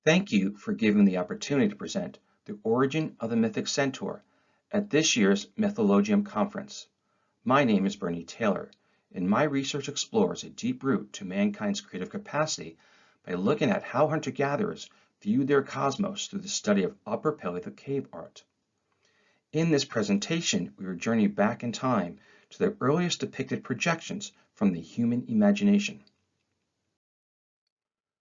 Thank you for giving the opportunity to present the origin of the mythic centaur at this year's Mythologium conference. My name is Bernie Taylor, and my research explores a deep root to mankind's creative capacity by looking at how hunter-gatherers viewed their cosmos through the study of Upper Paleolithic cave art. In this presentation, we will journey back in time to the earliest depicted projections from the human imagination.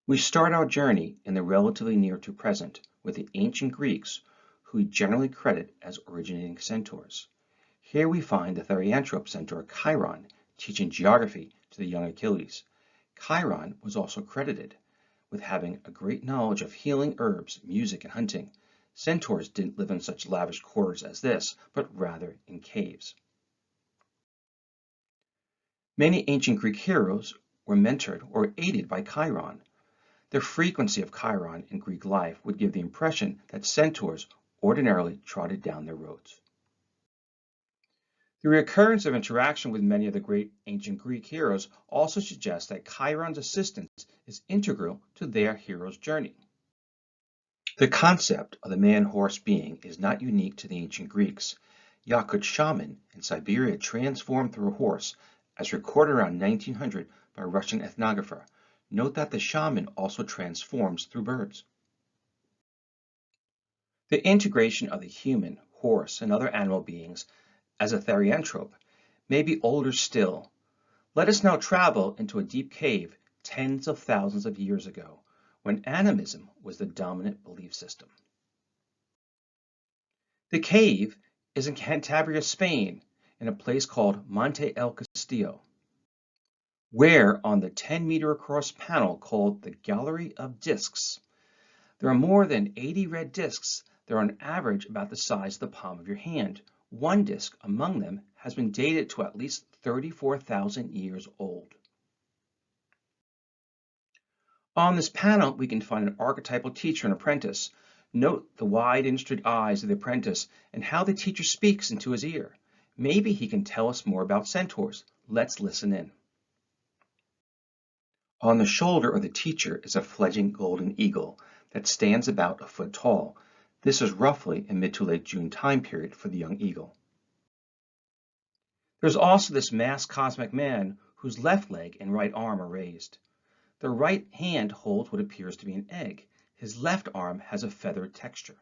We start our journey in the relatively near to present with the ancient Greeks, who we generally credit as originating centaurs. Here we find the Therianthrope centaur Chiron teaching geography to the young Achilles. Chiron was also credited with having a great knowledge of healing herbs, music, and hunting. Centaurs didn't live in such lavish quarters as this, but rather in caves. Many ancient Greek heroes were mentored or aided by Chiron. The frequency of Chiron in Greek life would give the impression that centaurs ordinarily trotted down their roads. The recurrence of interaction with many of the great ancient Greek heroes also suggests that Chiron's assistance is integral to their hero's journey. The concept of the man-horse being is not unique to the ancient Greeks. Yakut shaman in Siberia transformed through a horse, as recorded around 1900 by a Russian ethnographer. Note that the shaman also transforms through birds. The integration of the human, horse, and other animal beings as a therianthrope may be older still. Let us now travel into a deep cave tens of thousands of years ago, when animism was the dominant belief system. The cave is in Cantabria, Spain, in a place called Monte el Castillo, where on the 10-meter across panel called the Gallery of Discs, there are more than 80 red discs that are on average about the size of the palm of your hand. One disc among them has been dated to at least 34,000 years old. On this panel, we can find an archetypal teacher and apprentice. Note the wide interested eyes of the apprentice and how the teacher speaks into his ear. Maybe he can tell us more about centaurs. Let's listen in. On the shoulder of the teacher is a fledgling golden eagle that stands about a foot tall. This is roughly a mid to late June time period for the young eagle. There's also this masked cosmic man whose left leg and right arm are raised. The right hand holds what appears to be an egg. His left arm has a feathered texture.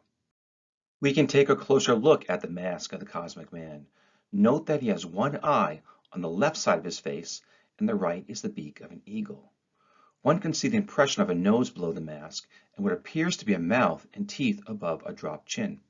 We can take a closer look at the mask of the cosmic man. Note that he has one eye on the left side of his face, and the right is the beak of an eagle. One can see the impression of a nose below the mask and what appears to be a mouth and teeth above a dropped chin.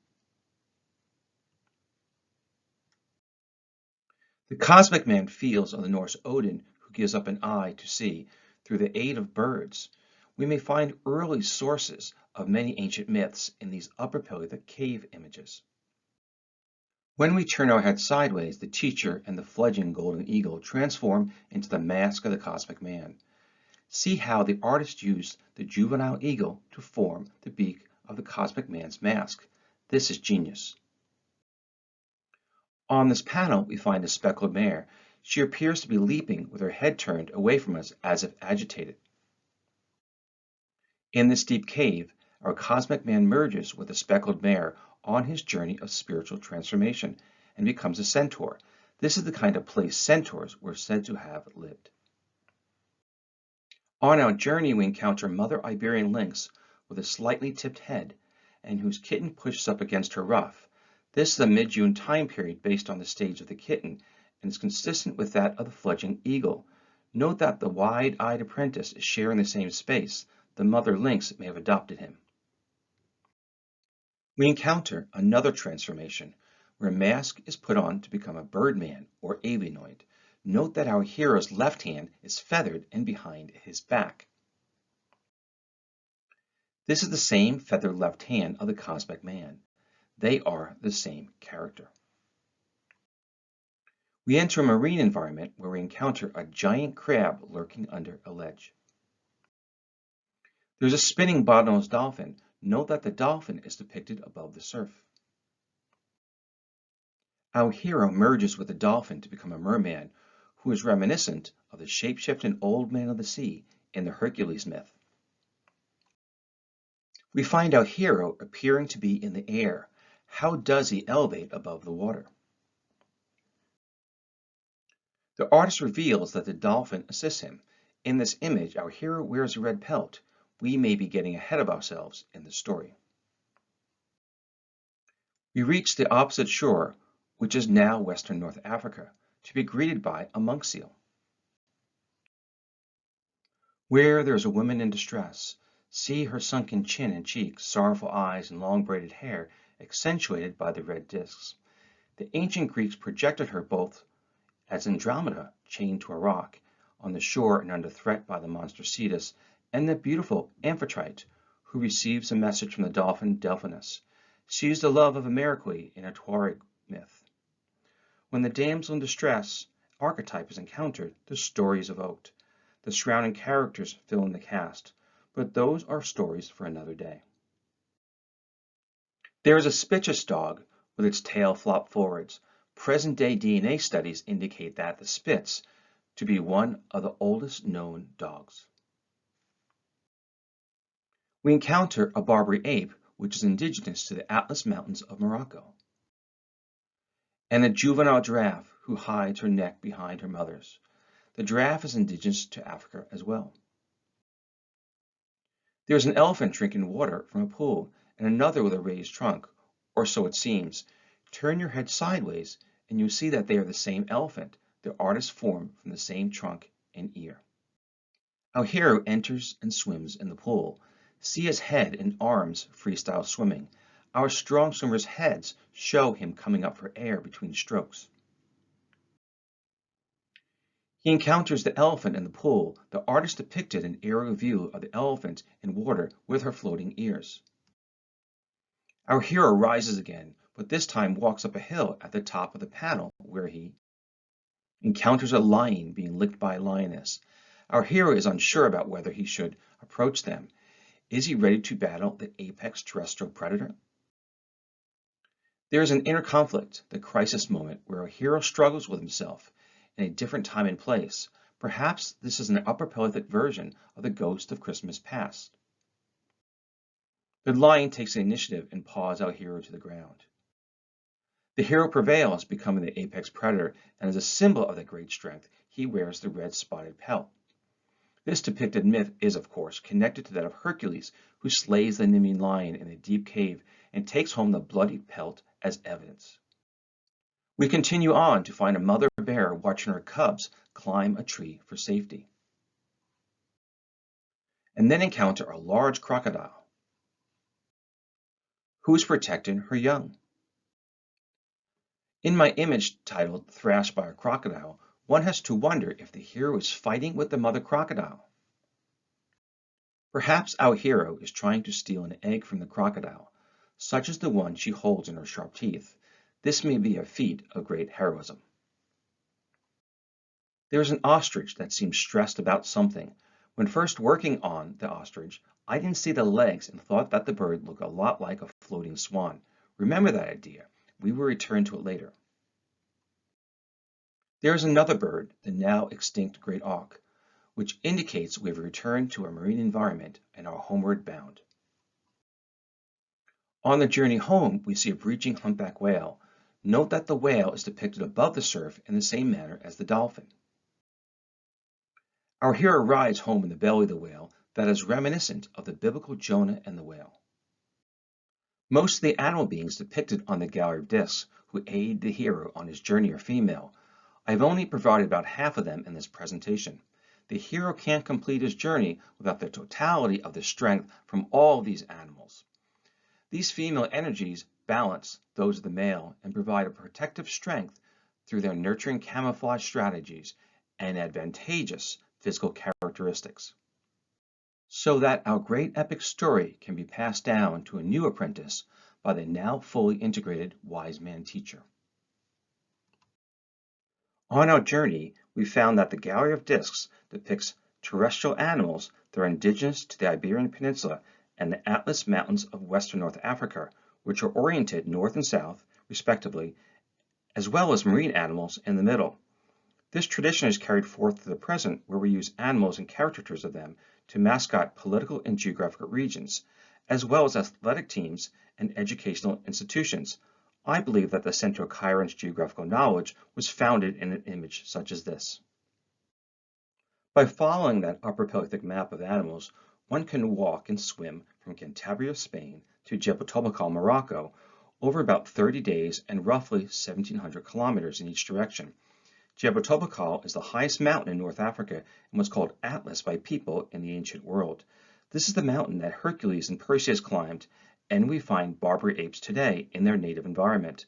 The cosmic man feels on the Norse Odin, who gives up an eye to see through the aid of birds. We may find early sources of many ancient myths in these Upper Paleolithic cave images. When we turn our head sideways, the teacher and the fledgling golden eagle transform into the mask of the cosmic man. See how the artist used the juvenile eagle to form the beak of the cosmic man's mask. This is genius. On this panel, we find a speckled mare. She appears to be leaping with her head turned away from us as if agitated. In this deep cave, our cosmic man merges with the speckled mare on his journey of spiritual transformation and becomes a centaur. This is the kind of place centaurs were said to have lived. On our journey, we encounter mother Iberian lynx with a slightly tipped head and whose kitten pushes up against her ruff. This is a mid-June time period based on the stage of the kitten and is consistent with that of the fledgling eagle. Note that the wide-eyed apprentice is sharing the same space. The mother lynx may have adopted him. We encounter another transformation where a mask is put on to become a birdman or avianoid. Note that our hero's left hand is feathered and behind his back. This is the same feathered left hand of the cosmic man. They are the same character. We enter a marine environment where we encounter a giant crab lurking under a ledge. There's a spinning bottlenose dolphin. Note that the dolphin is depicted above the surf. Our hero merges with the dolphin to become a merman, who is reminiscent of the shape-shifting old man of the sea in the Hercules myth. We find our hero appearing to be in the air. How does he elevate above the water? The artist reveals that the dolphin assists him. In this image, our hero wears a red pelt. We may be getting ahead of ourselves in the story. We reach the opposite shore, which is now Western North Africa, to be greeted by a monk seal. Where there is a woman in distress, see her sunken chin and cheeks, sorrowful eyes, and long braided hair, accentuated by the red discs. The ancient Greeks projected her both as Andromeda, chained to a rock, on the shore and under threat by the monster Cetus, and the beautiful Amphitrite, who receives a message from the dolphin Delphinus. She is the love of Amerique in a Tuareg myth. When the damsel in distress archetype is encountered, the story is evoked. The surrounding characters fill in the cast, but those are stories for another day. There is a Spitchus dog with its tail flopped forwards. Present-day DNA studies indicate that the Spitz to be one of the oldest known dogs. We encounter a Barbary ape, which is indigenous to the Atlas Mountains of Morocco, and a juvenile giraffe who hides her neck behind her mother's. The giraffe is indigenous to Africa as well. There is an elephant drinking water from a pool, and another with a raised trunk, or so it seems. Turn your head sideways, and you see that they are the same elephant, the artist formed from the same trunk and ear. Our hero enters and swims in the pool. See his head and arms freestyle swimming. Our strong swimmers' heads show him coming up for air between strokes. He encounters the elephant in the pool. The artist depicted an aerial view of the elephant in water with her floating ears. Our hero rises again, but this time walks up a hill at the top of the panel where he encounters a lion being licked by a lioness. Our hero is unsure about whether he should approach them. Is he ready to battle the apex terrestrial predator? There is an inner conflict, the crisis moment, where our hero struggles with himself in a different time and place. Perhaps this is an Upper Paleolithic version of the Ghost of Christmas Past. The lion takes the initiative and paws our hero to the ground. The hero prevails, becoming the apex predator, and as a symbol of that great strength, he wears the red spotted pelt. This depicted myth is, of course, connected to that of Hercules, who slays the Nemean lion in a deep cave and takes home the bloody pelt as evidence. We continue on to find a mother bear watching her cubs climb a tree for safety, and then encounter a large crocodile who is protecting her young. In my image titled Thrashed by a Crocodile, one has to wonder if the hero is fighting with the mother crocodile. Perhaps our hero is trying to steal an egg from the crocodile, such as the one she holds in her sharp teeth. This may be a feat of great heroism. There is an ostrich that seems stressed about something. When first working on the ostrich, I didn't see the legs and thought that the bird looked a lot like a floating swan. Remember that idea. We will return to it later. There is another bird, the now extinct great auk, which indicates we have returned to our marine environment and are homeward bound. On the journey home, we see a breaching humpback whale. Note that the whale is depicted above the surf in the same manner as the dolphin. Our hero rides home in the belly of the whale that is reminiscent of the biblical Jonah and the whale. Most of the animal beings depicted on the gallery of discs who aid the hero on his journey are female. I've only provided about half of them in this presentation. The hero can't complete his journey without the totality of the strength from all of these animals. These female energies balance those of the male and provide a protective strength through their nurturing camouflage strategies and advantageous physical characteristics, so that our great epic story can be passed down to a new apprentice by the now fully integrated wise man teacher. On our journey, we found that the gallery of discs depicts terrestrial animals that are indigenous to the Iberian Peninsula and the Atlas Mountains of Western North Africa, which are oriented north and south, respectively, as well as marine animals in the middle. This tradition is carried forth to the present, where we use animals and caricatures of them to mascot political and geographical regions, as well as athletic teams and educational institutions. I believe that the Centaur Chiron's geographical knowledge was founded in an image such as this. By following that Upper Paleolithic map of animals, one can walk and swim from Cantabria, Spain to Jebel Morocco over about 30 days and roughly 1,700 kilometers in each direction. Jebel Toubkal is the highest mountain in North Africa and was called Atlas by people in the ancient world. This is the mountain that Hercules and Perseus climbed, and we find Barbary apes today in their native environment.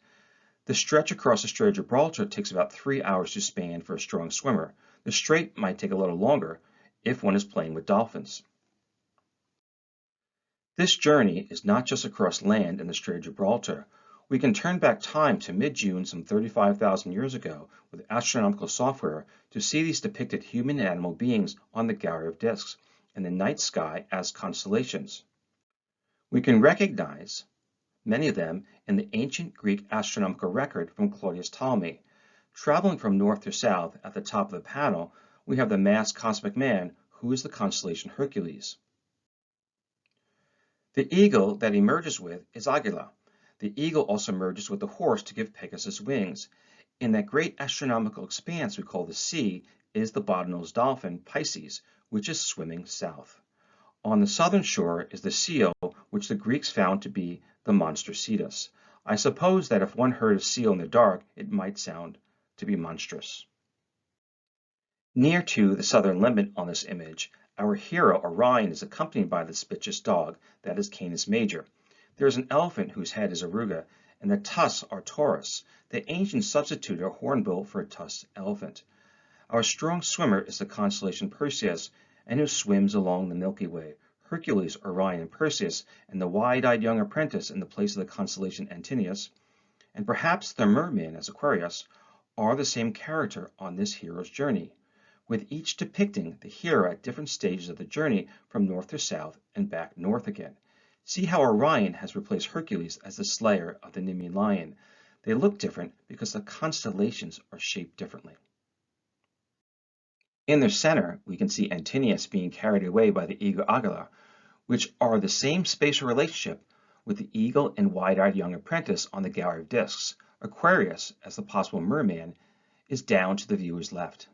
The stretch across the Strait of Gibraltar takes about 3 hours to span for a strong swimmer. The strait might take a little longer if one is playing with dolphins. This journey is not just across land in the Strait of Gibraltar. We can turn back time to mid-June some 35,000 years ago with astronomical software to see these depicted human and animal beings on the gallery of discs and the night sky as constellations. We can recognize many of them in the ancient Greek astronomical record from Claudius Ptolemy. Traveling from north to south at the top of the panel, we have the masked cosmic man, who is the constellation Hercules. The eagle that he merges with is Agila. The eagle also merges with the horse to give Pegasus wings. In that great astronomical expanse we call the sea is the bottlenose dolphin, Pisces, which is swimming south. On the southern shore is the seal, which the Greeks found to be the monster Cetus. I suppose that if one heard a seal in the dark, it might sound to be monstrous. Near to the southern limit on this image, our hero Orion is accompanied by the Spitchus dog, that is Canis Major. There is an elephant whose head is Aruga, and the tusks are Taurus. The ancients substituted a hornbill for a tusked elephant. Our strong swimmer is the constellation Perseus, and who swims along the Milky Way. Hercules, Orion, and Perseus, and the wide-eyed young apprentice in the place of the constellation Antinous, and perhaps the merman as Aquarius, are the same character on this hero's journey, with each depicting the hero at different stages of the journey from north to south and back north again. See how Orion has replaced Hercules as the slayer of the Nemean lion. They look different because the constellations are shaped differently. In the center, we can see Antinous being carried away by the eagle Agila, which are the same spatial relationship with the eagle and wide-eyed young apprentice on the gallery of discs. Aquarius, as the possible merman, is down to the viewer's left.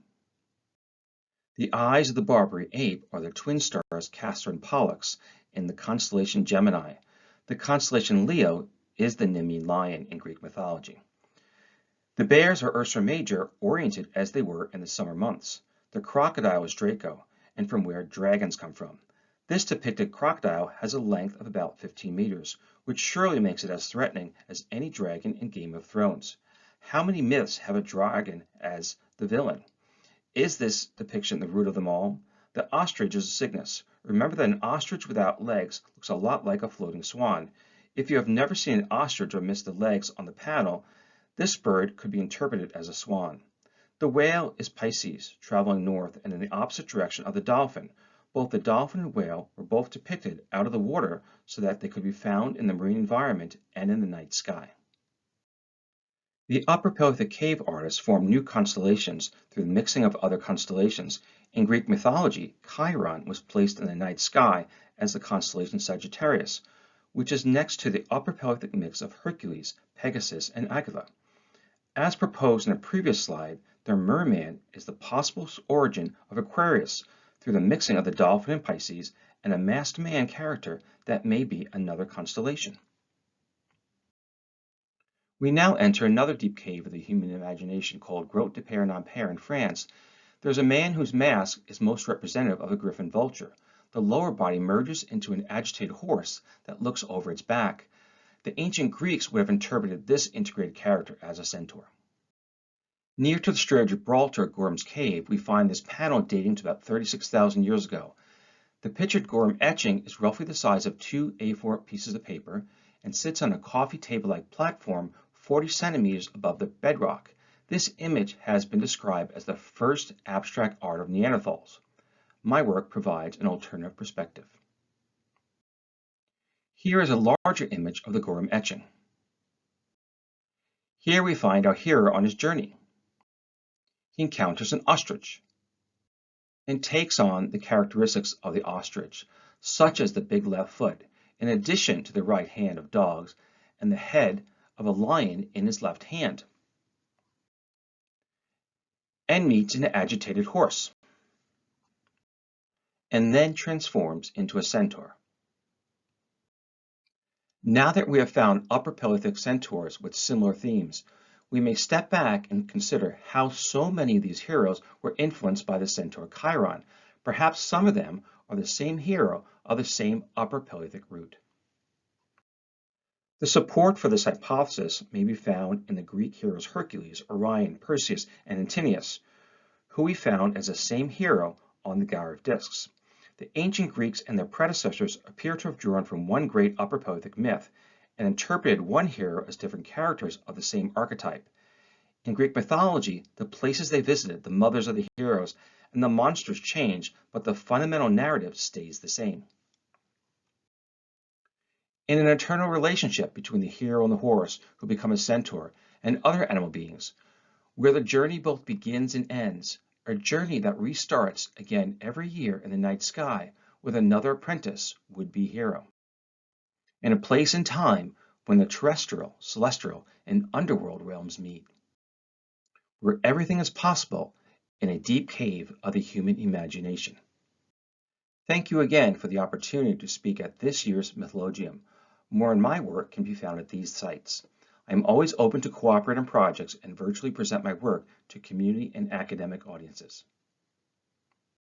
The eyes of the Barbary ape are the twin stars Castor and Pollux in the constellation Gemini. The constellation Leo is the Nemean lion in Greek mythology. The bears are Ursa Major, oriented as they were in the summer months. The crocodile is Draco, and from where dragons come from. This depicted crocodile has a length of about 15 meters, which surely makes it as threatening as any dragon in Game of Thrones. How many myths have a dragon as the villain? Is this depiction the root of them all? The ostrich is a Cygnus. Remember that an ostrich without legs looks a lot like a floating swan. If you have never seen an ostrich or missed the legs on the panel, this bird could be interpreted as a swan. The whale is Pisces, traveling north and in the opposite direction of the dolphin. Both the dolphin and whale were both depicted out of the water so that they could be found in the marine environment and in the night sky. The Upper Paleolithic cave artists formed new constellations through the mixing of other constellations. In Greek mythology, Chiron was placed in the night sky as the constellation Sagittarius, which is next to the Upper Paleolithic mix of Hercules, Pegasus, and Agila. As proposed in a previous slide, the merman is the possible origin of Aquarius through the mixing of the dolphin and Pisces and a masked man character that may be another constellation. We now enter another deep cave of the human imagination called Grotte de Pair-non-Pair in France. There's a man whose mask is most representative of a griffin vulture. The lower body merges into an agitated horse that looks over its back. The ancient Greeks would have interpreted this integrated character as a centaur. Near to the Strait of Gibraltar, Gorham's cave, we find this panel dating to about 36,000 years ago. The pictured Gorham etching is roughly the size of 2 A4 pieces of paper and sits on a coffee table-like platform 40 centimeters above the bedrock. This image has been described as the first abstract art of Neanderthals. My work provides an alternative perspective. Here is a larger image of the Gorham etching. Here we find our hero on his journey. He encounters an ostrich. and takes on the characteristics of the ostrich, such as the big left foot, in addition to the right hand of dogs and the head of a lion in his left hand, and meets an agitated horse, and then transforms into a centaur. Now that we have found Upper Paleolithic centaurs with similar themes, we may step back and consider how so many of these heroes were influenced by the centaur Chiron. Perhaps some of them are the same hero of the same Upper Paleolithic root. The support for this hypothesis may be found in the Greek heroes Hercules, Orion, Perseus, and Antinous, who we found as the same hero on the gyre of discs. The ancient Greeks and their predecessors appear to have drawn from one great Upper Paleolithic myth and interpreted one hero as different characters of the same archetype. In Greek mythology, the places they visited, the mothers of the heroes, and the monsters change, but the fundamental narrative stays the same. In an eternal relationship between the hero and the horse who become a centaur and other animal beings, where the journey both begins and ends, a journey that restarts again every year in the night sky with another apprentice would-be hero. In a place and time when the terrestrial, celestial, and underworld realms meet, where everything is possible in a deep cave of the human imagination. Thank you again for the opportunity to speak at this year's Mythologium. More on my work can be found at these sites. I am always open to cooperate on projects and virtually present my work to community and academic audiences.